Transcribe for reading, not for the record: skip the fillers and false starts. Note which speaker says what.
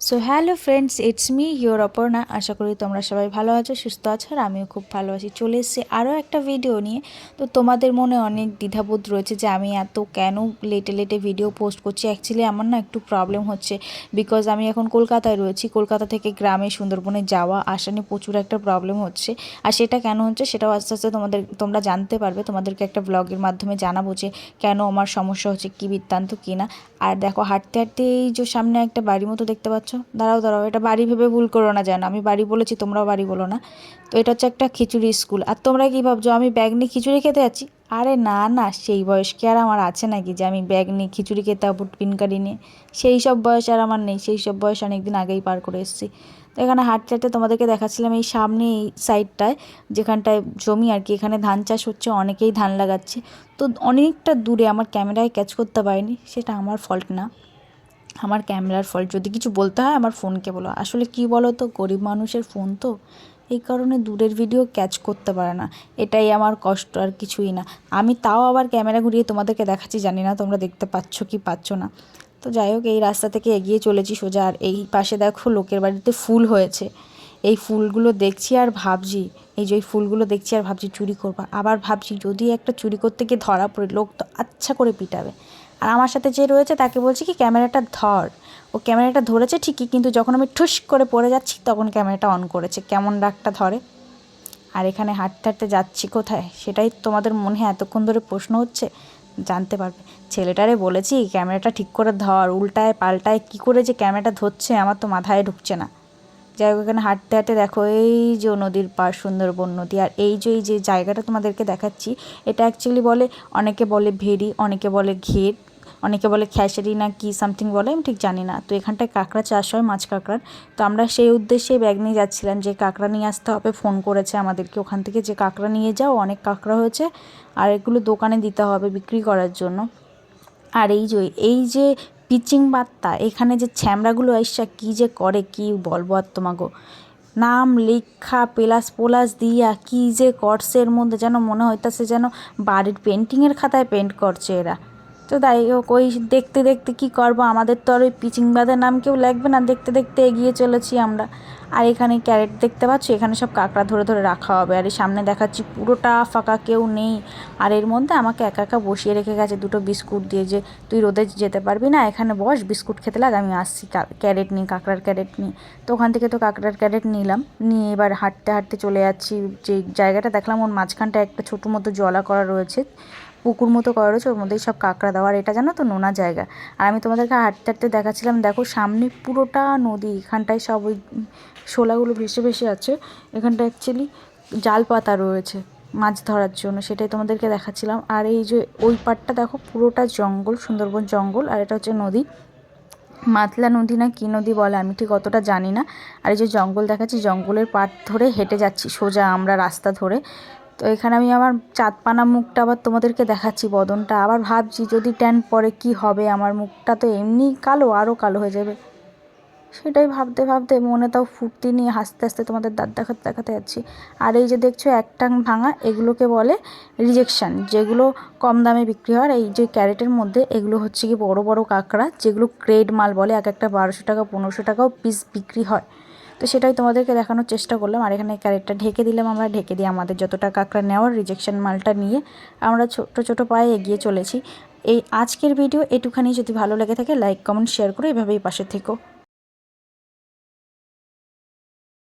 Speaker 1: So hello friends, it's me your Aparna. আশা করি তোমরা সবাই ভালো আছো, সুস্থ আছো, আর আমিও খুব ভালো আছি। চলে এসেছি আরও একটা ভিডিও নিয়ে। তো তোমাদের মনে অনেক দ্বিধাবোধ রয়েছে যে আমি এত কেন লেটে লেটে ভিডিও পোস্ট করছি। অ্যাকচুয়ালি আমার না একটু প্রবলেম হচ্ছে, বিকজ আমি এখন কলকাতায় রয়েছি। কলকাতা থেকে গ্রামে সুন্দরবনে যাওয়া আসা নিয়ে প্রচুর একটা প্রবলেম হচ্ছে। আর সেটা কেন হচ্ছে সেটাও আস্তে আস্তে তোমরা জানতে পারবে। তোমাদেরকে একটা ব্লগের মাধ্যমে জানাবো যে কেন আমার সমস্যা হচ্ছে, কী বৃত্তান্ত কী না। আর দেখো, হাঁটতে হাঁটতে এই যে সামনে একটা বাড়ি মতো দেখতে পাচ্ছ, দাঁড়াও দাঁড়াও, এটা বাড়ি ভেবে ভুল করো না, যেন আমি বাড়ি বলেছি তোমরাও বাড়ি বলো না। তো এটা হচ্ছে একটা খিচুড়ি স্কুল। আর তোমরা কি ভাবছো আমি ব্যাগ নিয়ে খিচুড়ি খেতে যাচ্ছি? আরে না না, সেই বয়স কি আর আমার আছে নাকি যে আমি ব্যাগ নিয়ে খিচুড়ি খেতে হবো টিফিনকারি নিয়ে? সেই সব বয়স আর আমার নেই, সেই সব বয়স অনেক দিন আগেই পার করে এসেছি। তো এখানে হাঁটতে হাঁটতে তোমাদেরকে দেখাচ্ছিলাম এই সামনে এই সাইডটায়, যেখানটায় জমি আর কি, এখানে ধান চাষ হচ্ছে, অনেকেই ধান লাগাচ্ছে। তো অনেকটা দূরে আমার ক্যামেরায় ক্যাচ করতে পারিনি, সেটা আমার ফল্ট না, আমার ক্যামেরার ফল্ট। যদি কিছু বলতে হয় আমার ফোনকে বলো। আসলে কি বলো তো, গরিব মানুষের ফোন তো, এই কারণে দূরের ভিডিও ক্যাচ করতে পারে না। এটাই আমার কষ্ট, আর কিছুই না। আমি তাও আবার ক্যামেরা ঘুরিয়ে তোমাদেরকে দেখাচ্ছি, জানি না তোমরা দেখতে পাচ্ছ কি পাচ্ছ না। তো যাই হোক, এই রাস্তা থেকে এগিয়ে চলেছি সোজা। আর এই পাশে দেখো লোকের বাড়িতে ফুল হয়েছে। এই ফুলগুলো দেখছি আর ভাবছি, এই যে ওই ফুলগুলো দেখছি আর ভাবছি চুরি করবো। আবার ভাবছি যদি একটা চুরি করতে গিয়ে ধরা পড়ে, লোক তো আচ্ছা করে পিটাবে। আর আমার সাথে যে রয়েছে তাকে বলছি কি ক্যামেরাটা ধর। ও ক্যামেরাটা ধরেছে ঠিকই, কিন্তু যখন আমি ঠুস করে পড়ে যাচ্ছি তখন ক্যামেরাটা অন করেছে। কেমন রাগটা ধরে। আর এখানে হাঁটতে হাঁটতে যাচ্ছি কোথায়, সেটাই তোমাদের মনে এতক্ষণ ধরে প্রশ্ন হচ্ছে। জানতে পারবে। ছেলেটারে বলেছি ক্যামেরাটা ঠিক করে ধর, উল্টায় পাল্টায় কী করে যে ক্যামেরাটা ধরছে আমার তো মাথায় ঢুকছে না। যাই হোক, এখানে হাঁটতে হাঁটতে দেখো এই যে নদীর পাড়, সুন্দরবন নদী। আর এই যে জায়গাটা তোমাদেরকে দেখাচ্ছি, এটা অ্যাকচুয়ালি বলে, অনেকে বলে ভেরি, অনেকে বলে ঘের, অনেকে বলে খেসারি না কি সামথিং বলে, আমি ঠিক জানি না। তো এখানটায় কাঁকড়া চাষ হয়, মাছ কাঁকড়ার। তো আমরা সেই উদ্দেশ্যে ব্যাগ নিয়ে যাচ্ছিলাম যে কাঁকড়া নিয়ে আসতে হবে। ফোন করেছে আমাদেরকে ওখান থেকে যে কাঁকড়া নিয়ে যাও, অনেক কাঁকড়া হয়েছে, আর এগুলো দোকানে দিতে হবে বিক্রি করার জন্য। আর এই যে পিচিং বার্তা, এখানে যে ছ্যামড়াগুলো আইসা কী যে করে, কি বলবো আর তোমাগো। নাম লেখা প্লাস পোলাস দিয়া কী যে করছে এর মধ্যে, যেন মনে হইতাছে যেন বাড়ির পেন্টিংয়ের খাতায় পেন্ট করছে এরা। তো তাই হোক, ওই দেখতে দেখতে কী করবো, আমাদের তো আর ওই পিচিং বাদের নাম কেউ লাগবে না। দেখতে দেখতে এগিয়ে চলেছি আমরা। আর এখানে ক্যারেট দেখতে পাচ্ছি, এখানে সব কাঁকড়া ধরে ধরে রাখা হবে। আর এই সামনে দেখাচ্ছি পুরোটা ফাঁকা, কেউ নেই। আর এর মধ্যে আমাকে একা একা বসিয়ে রেখে গেছে দুটো বিস্কুট দিয়ে, যে তুই রোদে যেতে পারবি না, এখানে বস, বিস্কুট খেতে লাগ, আমি আসছি ক্যারেট নিই, কাঁকড়ার ক্যারেট নিই। তো ওখান থেকে তো কাঁকড়ার ক্যারেট নিলাম, নিয়ে এবার হাঁটতে হাঁটতে চলে যাচ্ছি। যে জায়গাটা দেখলাম ওর মাঝখানটা একটা ছোটো মতো জলা করা রয়েছে, পুকুর মতো করা রয়েছে, ওর মধ্যেই সব কাঁকড়া দেওয়া। আর এটা জানো তো নোনা জায়গা। আর আমি তোমাদেরকে হাঁটতে হাঁটতে দেখাচ্ছিলাম, দেখো সামনে পুরোটা নদী, এখানটায় সব ওই শোলাগুলো ভেসে ভেসে আছে। এখানটা অ্যাকচুয়ালি জাল পাতা রয়েছে মাছ ধরার জন্য, সেটাই তোমাদেরকে দেখাচ্ছিলাম। আর এই যে ওই পাড়টা দেখো পুরোটা জঙ্গল, সুন্দরবন জঙ্গল। আর এটা হচ্ছে নদী, মাতলা নদী না কী নদী বলে আমি ঠিক অতটা জানি না। আর এই যে জঙ্গল দেখাচ্ছি, জঙ্গলের পাড় ধরে হেঁটে যাচ্ছি সোজা আমরা রাস্তা ধরে। তো এখানে আমি আমার চাঁদপানা মুখটা আবার তোমাদেরকে দেখাচ্ছি, বদনটা। আবার ভাবছি যদি ট্যান পরে কি হবে, আমার মুখটা তো এমনি কালো, আরও কালো হয়ে যাবে। সেটাই ভাবতে ভাবতে মনে তাও ফুর্তি নিয়ে হাসতে হাসতে তোমাদের দাঁত দেখাতে দেখাতে যাচ্ছি। আর এই যে দেখছো এক টাং ভাঙা, এগুলোকে বলে রিজেকশান, যেগুলো কম দামে বিক্রি হয়। এই যে ক্যারেটের মধ্যে এগুলো হচ্ছে কি বড় বড় কাঁকড়া, যেগুলো গ্রেড মাল বলে, এক একটা 1200 টাকা 1500 টাকাও পিস বিক্রি হয়। তো সেটাই তোমাদেরকে দেখানোর চেষ্টা করলাম। আর এখানে ক্যারেটটা ঢেকে দিলাম, আমরা ঢেকে দিয়ে আমাদের যতটা কাঁকড়া নেওয়ার রিজেকশন মালটা নিয়ে আমরা ছোটো ছোটো পায়ে এগিয়ে চলেছি। এই আজকের ভিডিও এটুখানি। যদি ভালো লেগে থাকে লাইক কমেন্ট শেয়ার করে এভাবেই পাশে থেকো।